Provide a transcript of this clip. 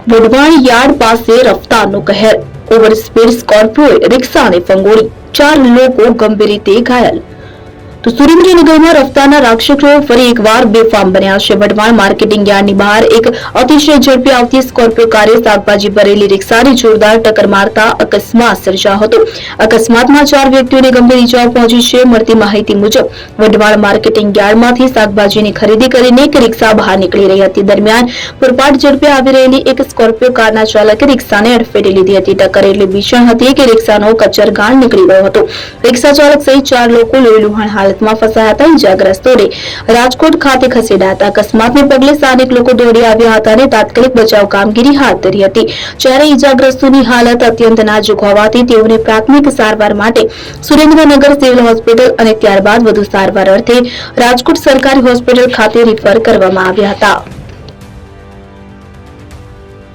Wadhwan yard પાસે રફતારનો કહેર, over speed સ્કોર્પિયોએ રિક્ષાને ફંગોળી, 4 લોકો ગંભીર રીતે ઘાયલ। તો સુરેન્દ્રનગરમાં રફતારના રાક્ષસો ફરી એકવાર બેફામ બન્યા છે। વઢવાણ માર્કેટિંગ યાર્ડની બહાર એક અતિશય ઝડપી આવતી સ્કોર્પિયો કારે શાકભાજી ભરેલી રિક્ષાને જોરદાર ટક્કર મારતા અકસ્માત સર્જાયો હતો। અકસ્માતમાં 4 વ્યક્તિઓને ગંભીર ઇજાઓ પહોંચી છે। મળતી માહિતી મુજબ વઢવાણ માર્કેટિંગ યાર્ડમાંથી શાકભાજીની ખરીદી કરીને એક રિક્ષા બહાર નીકળી રહી હતી। દરમિયાન પૂરપાટ ઝડપે આવી રહેલી એક સ્કોર્પિયો કારના ચાલકે રિક્ષાને અડફેટે લીધી હતી। ટક્કર એટલી ભીષણ હતી કે રિક્ષાનો કચરગાળ નીકળી ગયો હતો। રિક્ષા ચાલક સહિત 4 લોકો લોહીલુહાણ હાલતમાં ફસાયા હતા। ઇજાગ્રસ્તોને રાજકોટ ખાતે ખસેડાયા હતા। અકસ્માતને પગલે સ્થાનિક લોકો દોડી આવ્યા હતા અને તાત્કાલિક બચાવ કામગીરી હાથ ધરી હતી। જ્યારે ઇજાગ્રસ્તોની હાલત અત્યંત નાજુક હોવાથી તેઓને પ્રાથમિક સારવાર માટે સુરેન્દ્રનગર સિવિલ હોસ્પિટલ અને ત્યારબાદ વધુ સારવાર અર્થે રાજકોટ સરકારી હોસ્પિટલ ખાતે રિફર કરવામાં આવ્યા હતા।